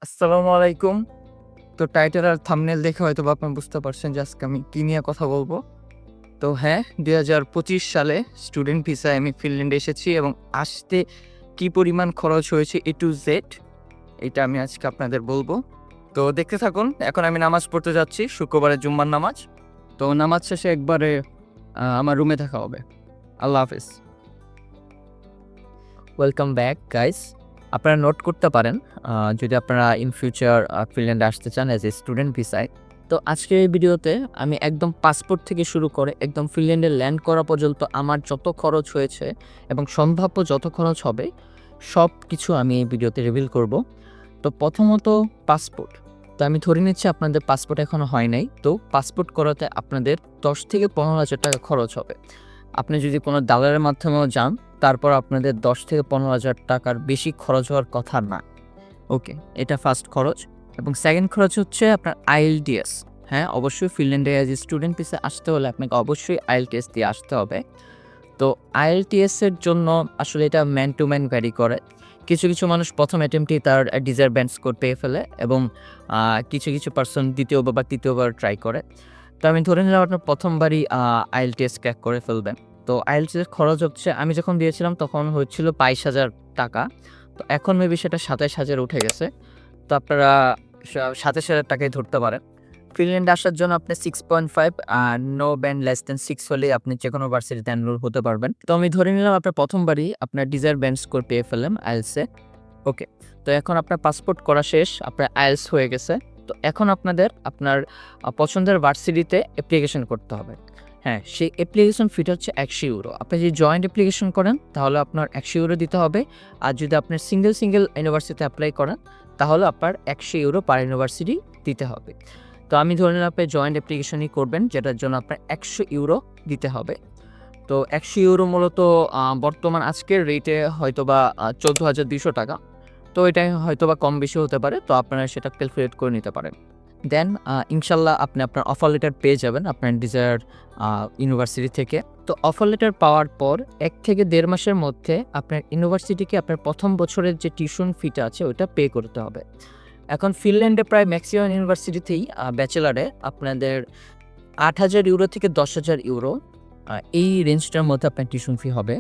আসসালামু আলাইকুম। তো টাইটেল আর থাম্বনেল দেখে হয়তোবা আপনারা বুঝতে পারছেন যে আজকে আমি কি নিয়ে কথা বলবো। তো হ্যাঁ, ২০২৫ সালে স্টুডেন্ট ভিসায় আমি ফিনল্যান্ডে এসেছি এবং আসতে কি পরিমাণ খরচ হয়েছে A to Z এটা আমি আজকে আপনাদের বলবো। তো দেখতে থাকুন। এখন আমি নামাজ পড়তে যাচ্ছি, শুক্রবারের জুম্মার নামাজ। তো নামাজ শেষে একবারে আমার রুমে থাকা হবে। আল্লাহ হাফেজ। Welcome back guys. আপনারা নোট করতে পারেন যদি আপনারা ইন ফিউচার ফিনল্যান্ডে আসতে চান অ্যাজ এ স্টুডেন্ট ভিসায়। তো আজকের এই ভিডিওতে আমি একদম পাসপোর্ট থেকে শুরু করে একদম ফিনল্যান্ডে ল্যান্ড করা পর্যন্ত আমার যত খরচ হয়েছে এবং সম্ভাব্য যত খরচ হবে সব কিছু আমি এই ভিডিওতে রিভিল করব। তো প্রথমত পাসপোর্ট। তো আমি ধরে নিচ্ছি আপনাদের পাসপোর্ট এখনও হয় নাই। তো পাসপোর্ট করাতে আপনাদের 10 থেকে 15,000 টাকা খরচ হবে। আপনি যদি কোনো দালালের মাধ্যমেও যান তারপর আপনাদের 10 থেকে 15,000 টাকার বেশি খরচ হওয়ার কথা না। ওকে, এটা ফার্স্ট খরচ। এবং সেকেন্ড খরচ হচ্ছে আপনার IELTS। হ্যাঁ, অবশ্যই ফিনল্যান্ডে অ্যাজ এ স্টুডেন্ট ভিসা আসতে হলে আপনাকে অবশ্যই IELTS দিয়ে আসতে হবে। তো IELTS এর জন্য আসলে এটা ম্যান টু ম্যান ভ্যারি করে। কিছু, কিছু মানুষ প্রথম অ্যাটেম্পটেই তার ডিজায়ার ব্যান্ড স্কোর পেয়ে ফেলে এবং কিছু, কিছু পারসন দ্বিতীয়বার বা তৃতীয়বার ট্রাই করে। তো আমি ধরে নিলাম আপনার প্রথমবারই IELTS ক্র্যাক করে ফেলবেন। তো IELTS এর খরচ হচ্ছে আমি যখন দিয়েছিলাম তখন হচ্ছিল 22,000 টাকা। তো এখন মেবি সেটা 27,000 উঠে গেছে। তো আপনারা 27,000 টাকাই ধরতে পারেন। ফিনল্যান্ডে আসার জন্য আপনি 6.5 নো ব্যান্ড লেস দ্যান 6 হলেই আপনি যেকোনো ভার্সিটিতে এনরোল হতে পারবেন। তো আমি ধরে নিলাম আপনার প্রথমবারই আপনার ডিজায়ার ব্যান্ড স্কোর পেয়ে ফেললাম IELTS এ। ওকে। তো এখন আপনার পাসপোর্ট করা শেষ, আপনার IELTS হয়ে গেছে। তো এখন আপনাদের আপনার পছন্দের ভার্সিটিতে অ্যাপ্লিকেশন করতে হবে। হ্যাঁ, সেই অ্যাপ্লিকেশন ফিটা হচ্ছে €100। আপনি যদি জয়েন্ট অ্যাপ্লিকেশন করেন তাহলে আপনার €100 দিতে হবে। আর যদি আপনি সিঙ্গেল ইউনিভার্সিটিতে অ্যাপ্লাই করেন তাহলে আপনার €100 পার ইউনিভার্সিটি দিতে হবে। তো আমি ধরে নিলাম আপনি জয়েন্ট অ্যাপ্লিকেশনই করবেন যেটার জন্য আপনার €100 দিতে হবে। তো €100 মূলত বর্তমান আজকের রেটে হয়তোবা 14,200 টাকা। তো এটাই হয়তোবা কম বেশি হতে পারে। তো আপনারা সেটা ক্যালকুলেট করে নিতে পারেন। দেন ইনশাল্লাহ আপনি আপনার অফার লেটার পেয়ে যাবেন আপনার ডিজায়ার ইউনিভার্সিটি থেকে। তো অফার লেটার পাওয়ার পর 1 থেকে 1.5 মাসের মধ্যে আপনার ইউনিভার্সিটিকে আপনার প্রথম বছরের যে টিউশন ফিটা আছে ওটা পে করতে হবে। এখন ফিনল্যান্ডে প্রায় ম্যাক্সিমাম ইউনিভার্সিটিতেই ব্যাচেলারে আপনাদের €8,000 থেকে €10,000 এই রেঞ্জটার মধ্যে আপনার টিউশন ফি হবে।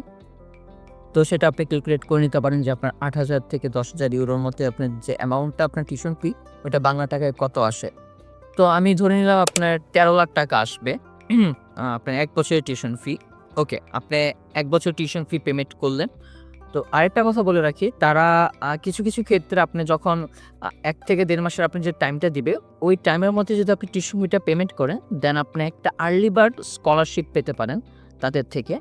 তো সেটা আপনি ক্যালকুলেট করে নিতে পারেন যে আপনার 8,000 থেকে €10,000 মধ্যে আপনার যে অ্যামাউন্টটা আপনার টিউশন ফি ওটা বাংলা টাকায় কত আসে। তো আমি ধরে নিলাম আপনার 13 লাখ টাকা আসবে। আপনার 1 বছরের টিউশন ফি। ওকে, আপনি 1 বছর টিউশন ফি পেমেন্ট করলেন। তো আরেকটা কথা বলে রাখি, তারা কিছু, কিছু ক্ষেত্রে আপনি যখন ১ থেকে ১.৫ মাসের আপনি যে টাইমটা দিবে, ওই টাইমের মধ্যে যদি আপনি টিউশন ফিটা পেমেন্ট করেন, দেন আপনি একটা আর্লি বার্ড স্কলারশিপ পেতে পারেন তাদের থেকে।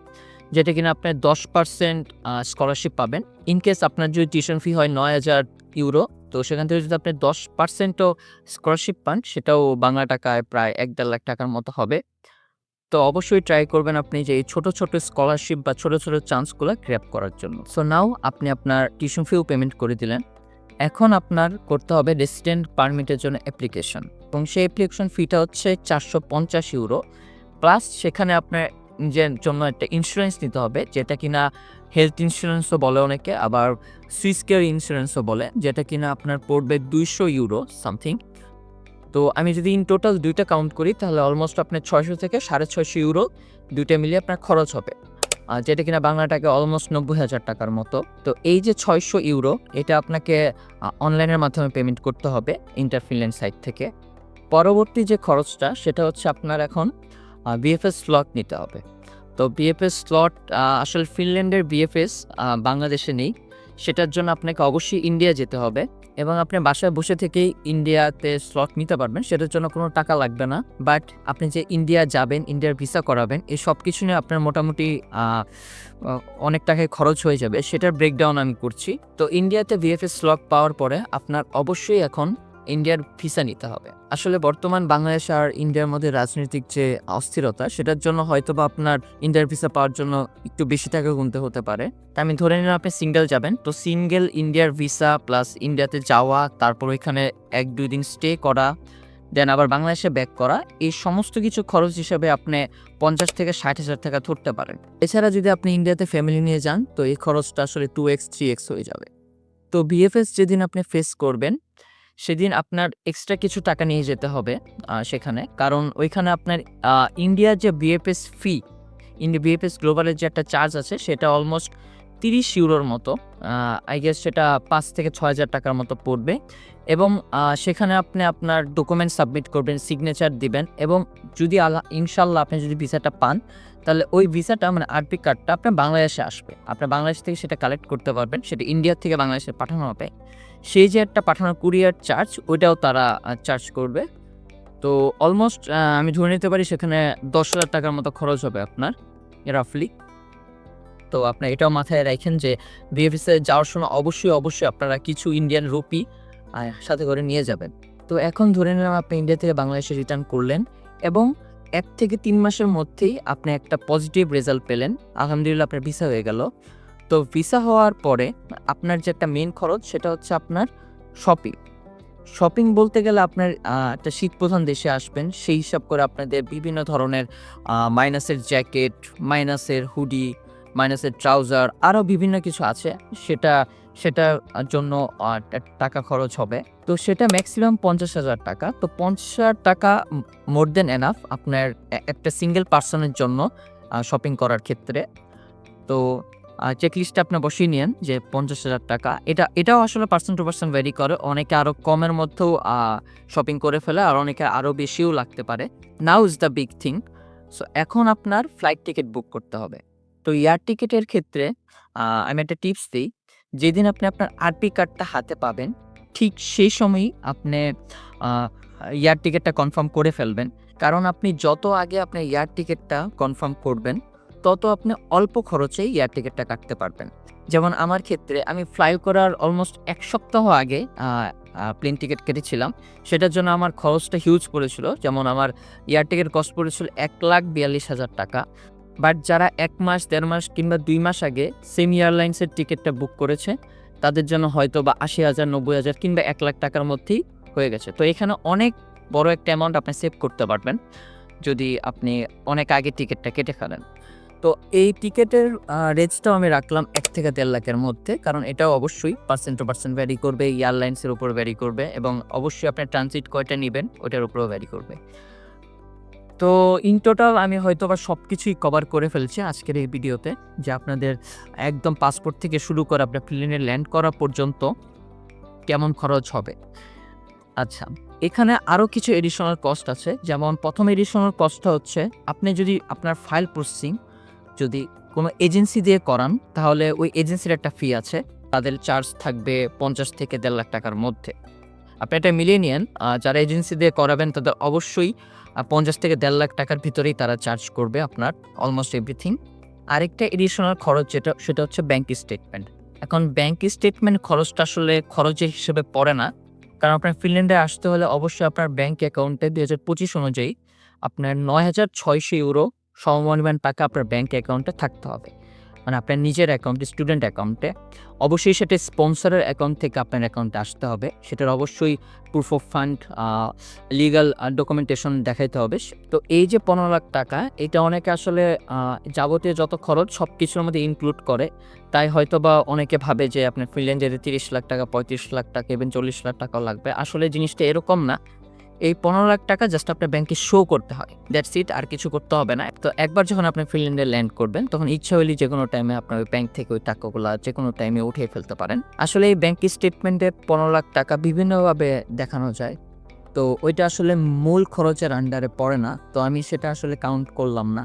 যেটা কিনা আপনার 10% স্কলারশিপ পাবেন। ইন কেস আপনার যদি টিউশন ফি হয় €9,000, তো সেখান থেকে যদি আপনি 10% ও স্কলারশিপ পান, সেটাও বাংলা টাকায় প্রায় ১-১.৫ লাখ টাকার মতো হবে। তো অবশ্যই ট্রাই করবেন আপনি যে এই ছোট, ছোট স্কলারশিপ বা ছোট, ছোট চান্সগুলা গ্র্যাব করার জন্য। সো নাও আপনি আপনার টিউশন ফিও পেমেন্ট করে দিলেন। এখন আপনার করতে হবে রেসিডেন্ট পারমিটের জন্য অ্যাপ্লিকেশন এবং সেই অ্যাপ্লিকেশন ফিটা হচ্ছে €450 প্লাস সেখানে আপনার নিজের জন্য একটা ইন্স্যুরেন্স নিতে হবে যেটা কিনা হেলথ ইন্স্যুরেন্সও বলে অনেকে, আবার সুইস কেয়ার ইন্স্যুরেন্সও বলে, যেটা কিনা আপনার পড়বে €200 সামথিং। তো আমি যদি ইন টোটাল ২ টা কাউন্ট করি তাহলে অলমোস্ট আপনার ৬০০ থেকে €৬৫০ ২ টা মিলিয়ে আপনার খরচ হবে। যেটা কিনা বাংলা টাকায় অলমোস্ট ৯০,০০০ টাকার মতো। তো এই যে €৬০০ এটা আপনাকে অনলাইনের মাধ্যমে পেমেন্ট করতে হবে ইন্টার ফিনল্যান্ড সাইট থেকে। পরবর্তী যে খরচটা সেটা হচ্ছে আপনার এখন BFS স্লট নিতে হবে। তো BFS স্লট আসলে ফিনল্যান্ডের BFS বাংলাদেশে নেই। সেটার জন্য আপনাকে অবশ্যই ইন্ডিয়া যেতে হবে এবং আপনি বাসায় বসে থেকেই ইন্ডিয়াতে স্লট নিতে পারবেন। সেটার জন্য কোনো টাকা লাগবে না। বাট আপনি যে ইন্ডিয়া যাবেন, ইন্ডিয়ার ভিসা করাবেন, এই সবকিছু নিয়ে আপনার মোটামুটি আ অ অনেক টাকাই খরচ হয়ে যাবে। সেটার ব্রেকডাউন আমি করছি। তো ইন্ডিয়াতে BFS স্লট পাওয়ার পরে আপনার অবশ্যই এখন ইন্ডিয়ার ভিসা নিতে হবে। আসলে বর্তমান বাংলাদেশ আর ইন্ডিয়ার মধ্যে রাজনৈতিক যে অস্থিরতা সেটার জন্য হয়তোবা আপনার ইন্ডিয়ার ভিসা পাওয়ার জন্য একটু বেশি টাকা গুনতে হতে পারে। তা আমি ধরে নিলাম আপনি সিঙ্গেল যাবেন। তো সিঙ্গেল ইন্ডিয়ার ভিসা প্লাস ইন্ডিয়াতে যাওয়া, তারপর ওইখানে ১-২ দিন স্টে করা, দেন আবার বাংলাদেশে ব্যাক করা, এই সমস্ত কিছু খরচ হিসেবে আপনি ৫০ থেকে ৬০,০০০ টাকা ধরতে পারেন। এছাড়া যদি আপনি ইন্ডিয়াতে ফ্যামিলি নিয়ে যান তো এই খরচটা আসলে 2x 3x হয়ে যাবে। তো BFS যেদিন আপনি ফেস করবেন সেদিন আপনার এক্সট্রা কিছু টাকা নিয়ে যেতে হবে সেখানে। কারণ ওইখানে আপনার ইন্ডিয়ার যে বিএফএস ফি, ইন্ডিয়া বিএফএস গ্লোবালের যে একটা চার্জ আছে সেটা অলমোস্ট 30 ইউরোর মতো। আই গেস সেটা 5 থেকে 6,000 টাকার মতো পড়বে এবং সেখানে আপনি আপনার ডকুমেন্ট সাবমিট করবেন, সিগনেচার দিবেন এবং যদি ইনশাল্লাহ আপনি যদি ভিসাটা পান, তাহলে ওই ভিসাটা মানে আরপি কার্ডটা আপনার বাংলাদেশে আসবে। আপনার বাংলাদেশ থেকে সেটা কালেক্ট করতে পারবেন, সেটা ইন্ডিয়া থেকে বাংলাদেশে পাঠানো হবে। সেই যে একটা পাঠানোর কুরিয়ার চার্জ, ওইটাও তারা চার্জ করবে। তো অলমোস্ট আমি ধরে নিতে পারি সেখানে 10,000 টাকার মতো খরচ হবে আপনার রাফলি। তো আপনার এটাও মাথায় রাখেন যে বিএফএসে যাওয়ার সময় অবশ্যই আপনারা কিছু ইন্ডিয়ান রুপি সাথে করে নিয়ে যাবেন। তো এখন ধরে নিলাম আপনি ইন্ডিয়া থেকে বাংলাদেশে রিটার্ন করলেন এবং 1 থেকে 3 মাসের মধ্যেই আপনি একটা পজিটিভ রেজাল্ট পেলেন। আলহামদুলিল্লাহ আপনার ভিসা হয়ে গেল। তো ভিসা হওয়ার পরে আপনার যে একটা মেইন খরচ সেটা হচ্ছে আপনার শপিং। শপিং বলতে গেলে আপনার একটা শীতপ্রধান দেশে আসবেন, সেই হিসাব করে আপনাদের বিভিন্ন ধরনের মাইনাসের জ্যাকেট, মাইনাসের হুডি, মাইনাসের ট্রাউজার আরও বিভিন্ন কিছু আছে, সেটার জন্য টাকা খরচ হবে। তো সেটা ম্যাক্সিমাম 50,000 টাকা। তো 50,000 টাকা মোর দেন এনাফ আপনার একটা সিঙ্গেল পার্সনের জন্য শপিং করার ক্ষেত্রে। তো চেকলিস্টে আপনি বসিয়ে নিন যে 50,000 টাকা। এটাও আসলে পার্সন টু পার্সন ভ্যারি করে। অনেকে আরও কমের মধ্যেও শপিং করে ফেলে, আর অনেকে আরও বেশিও লাগতে পারে। Now is the big thing. So এখন আপনার ফ্লাইট টিকিট বুক করতে হবে। তো এয়ার টিকিটের ক্ষেত্রে আমি একটা টিপস দিই। যেদিন আপনি আপনার আরপি কার্ডটা হাতে পাবেন, ঠিক সেই সময়ই আপনি আ এয়ার টিকিটটা কনফার্ম করে ফেলবেন। কারণ আপনি যত আগে আপনার এয়ার টিকিটটা কনফার্ম করবেন, তত আপনি অল্প খরচেই এয়ার টিকিটটা কাটতে পারবেন। যেমন আমার ক্ষেত্রে আমি ফ্লাই করার অলমোস্ট 1 সপ্তাহ আগে প্লেন টিকিট কেটেছিলাম। সেটার জন্য আমার খরচটা হিউজ পড়েছিল। যেমন আমার এয়ার টিকিট কস্ট পড়েছিল 1,42,000 টাকা। বাট যারা 1 মাস, 1.5 মাস কিংবা 2 মাস আগে সেম এয়ারলাইন্সের টিকিটটা বুক করেছে, তাদের জন্য হয়তোবা 80,000, 90,000 কিংবা 1,00,000 টাকার মধ্যেই হয়ে গেছে। তো এখানে অনেক বড় একটা অ্যামাউন্ট আপনি সেভ করতে পারবেন, যদি আপনি অনেক আগে টিকিটটা কেটে ফেলেন। তো এই টিকেটের রেঞ্জটাও আমি রাখলাম 1 থেকে 1.5 লাখের মধ্যে। কারণ এটাও অবশ্যই পার্সন টু পার্সন ভ্যারি করবে, এয়ারলাইন্সের উপর ভ্যারি করবে এবং অবশ্যই আপনার ট্রানজিট কয়টা নিবেন ওটার উপরেও ভ্যারি করবে। তো ইন টোটাল আমি হয়তোবা সবকিছুই কভার করে ফেলছি আজকের এই ভিডিওতে, যে আপনাদের একদম পাসপোর্ট থেকে শুরু করে আপনার প্লেনে ল্যান্ড করা পর্যন্ত কেমন খরচ হবে। আচ্ছা, এখানে আরও কিছু এডিশনাল কস্ট আছে। যেমন প্রথম এডিশনাল কস্টটা হচ্ছে, আপনি যদি আপনার ফাইল প্রসেসিং যদি কোনো এজেন্সি দিয়ে করান, তাহলে ওই এজেন্সির একটা ফি আছে। তাদের চার্জ থাকবে 50 থেকে 1.5 লাখ টাকার মধ্যে। আপনি এটা মিলিয়ে নিয়েন, যারা এজেন্সি দিয়ে করাবেন তাদের অবশ্যই 50 থেকে 1.5 লাখ টাকার ভিতরেই তারা চার্জ করবে আপনার অলমোস্ট এভরিথিং। আরেকটা এডিশনাল খরচ সেটা হচ্ছে ব্যাংক স্টেটমেন্ট। এখন ব্যাংক স্টেটমেন্ট খরচটা আসলে খরচের হিসেবে পড়ে না। কারণ আপনার ফিনল্যান্ডে আসতে হলে অবশ্যই আপনার ব্যাংক অ্যাকাউন্টে 2025 অনুযায়ী আপনার 9,600 ইউরো সমপরিমাণ টাকা আপনার ব্যাংক অ্যাকাউন্টে থাকতে হবে। মানে আপনার নিজের অ্যাকাউন্টে, স্টুডেন্ট অ্যাকাউন্টে। অবশ্যই সেটা স্পন্সরের অ্যাকাউন্ট থেকে আপনার অ্যাকাউন্টে আসতে হবে। সেটার অবশ্যই proof of fund, legal documentation দেখাইতে হবে। তো এই যে 15 লাখ টাকা, এটা অনেকে আসলে যাবতীয় যত খরচ সব কিছুর মধ্যে ইনক্লুড করে। তাই হয়তোবা অনেকে ভাবে যে আপনার ফিনল্যান্ডে 30 লাখ টাকা, 35 লাখ টাকা, ইভেন 40 লাখ টাকাও লাগবে। আসলে জিনিসটা এরকম না। এই 15 লাখ টাকা জাস্ট আপনার ব্যাংকে শো করতে হয়। দ্যাটস ইট, আর কিছু করতে হবে না। তো একবার যখন আপনি ফিনল্যান্ডে ল্যান্ড করবেন, তখন ইচ্ছা হলে যেকোনো টাইমে আপনার ওই ব্যাংক থেকে ওই টাকাগুলা যেকোনো টাইমে উঠিয়ে ফেলতে পারেন। আসলে এই ব্যাংক স্টেটমেন্টে 15 লাখ টাকা বিভিন্নভাবে দেখানো যায়। তো ওইটা আসলে মূল খরচের আন্ডারে পড়ে না। তো আমি সেটা আসলে কাউন্ট করলাম না।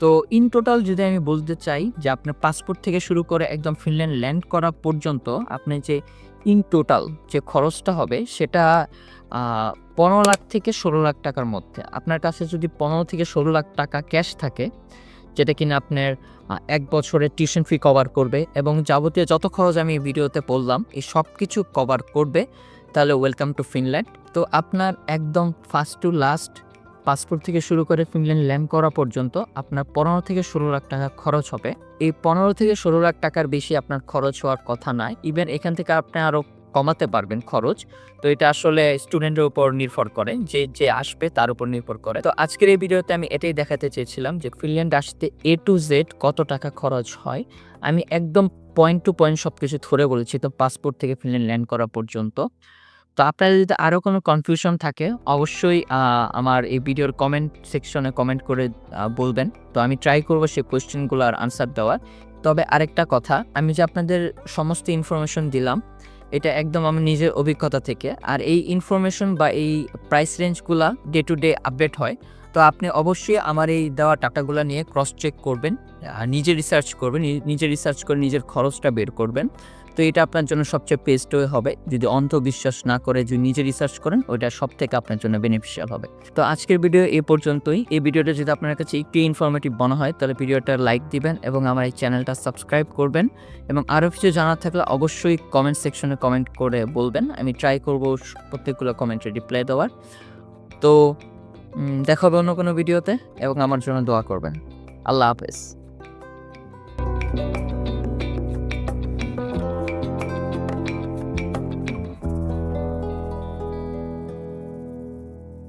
তো ইন টোটাল যদি আমি বলতে চাই যে আপনার পাসপোর্ট থেকে শুরু করে একদম ফিনল্যান্ড ল্যান্ড করা পর্যন্ত আপনি যে ইন টোটাল যে খরচটা হবে সেটা 15 লাখ থেকে 16 লাখ টাকার মধ্যে। আপনার কাছে যদি 15 থেকে 16 লাখ টাকা ক্যাশ থাকে, যেটা কিনা আপনার 1 বছরের টিউশন ফি কভার করবে এবং যাবতীয় যত খরচ আমি ভিডিওতে বললাম এই সব কিছু কভার করবে, তাহলে ওয়েলকাম টু ফিনল্যান্ড। তো আপনার একদম ফার্স্ট টু লাস্ট পাসপোর্ট থেকে শুরু করে ফিনল্যান্ড ল্যান্ড করা পর্যন্ত আপনার 15 থেকে 16 লাখ টাকা খরচ হবে। এই 15 থেকে 16 লাখ টাকার বেশি আপনার খরচ হওয়ার কথা নয়। ইভেন এখান থেকে আপনি আরও কমাতে পারবেন খরচ। তো এটা আসলে স্টুডেন্টের উপর নির্ভর করে, যে আসবে তার উপর নির্ভর করে। তো আজকের এই ভিডিওতে আমি এটাই দেখাতে চেয়েছিলাম যে ফিনল্যান্ড আসতে A to Z কত টাকা খরচ হয়। আমি একদম পয়েন্ট টু পয়েন্ট সব কিছু ধরে বলেছি। তো পাসপোর্ট থেকে ফিনল্যান্ড ল্যান্ড করা পর্যন্ত তো আপনাদের যদি আরও কোনো কনফিউশন থাকে অবশ্যই আমার এই ভিডিওর কমেন্ট সেকশনে কমেন্ট করে বলবেন। তো আমি ট্রাই করব সেই কোয়েশ্চেনগুলোর আনসার দেওয়ার। তবে আরেকটা কথা, আমি যে আপনাদের সমস্ত ইনফরমেশন দিলাম, এটা একদম আমার নিজের অভিজ্ঞতা থেকে। আর এই ইনফরমেশন বা এই প্রাইস রেঞ্জগুলা ডে টু ডে আপডেট হয়। তো আপনি অবশ্যই আমার এই দেওয়া ডাটাগুলা নিয়ে ক্রস চেক করবেন, নিজে রিসার্চ করবেন, নিজে রিসার্চ করে নিজের খরচটা বের করবেন। তো এটা আপনার জন্য সবচেয়ে বেস্ট ওয়ে হবে। যদি অন্ধবিশ্বাস না করে যদি নিজে রিসার্চ করেন, ওইটা সবথেকে আপনার জন্য বেনিফিশিয়াল হবে। তো আজকের ভিডিও এ পর্যন্তই। এই ভিডিওটা যদি আপনার কাছে একটু ইনফরমেটিভ মনে হয় তাহলে ভিডিওটা লাইক দিবেন এবং আমার এই চ্যানেলটা সাবস্ক্রাইব করবেন এবং আরও কিছু জানার থাকলে অবশ্যই কমেন্ট সেকশনে কমেন্ট করে বলবেন। আমি ট্রাই করব প্রত্যেকগুলো কমেন্টে রিপ্লাই দেওয়ার। তো দেখা হবে অন্য কোনো ভিডিওতে এবং আমার জন্য দোয়া করবেন। আল্লাহ হাফেজ।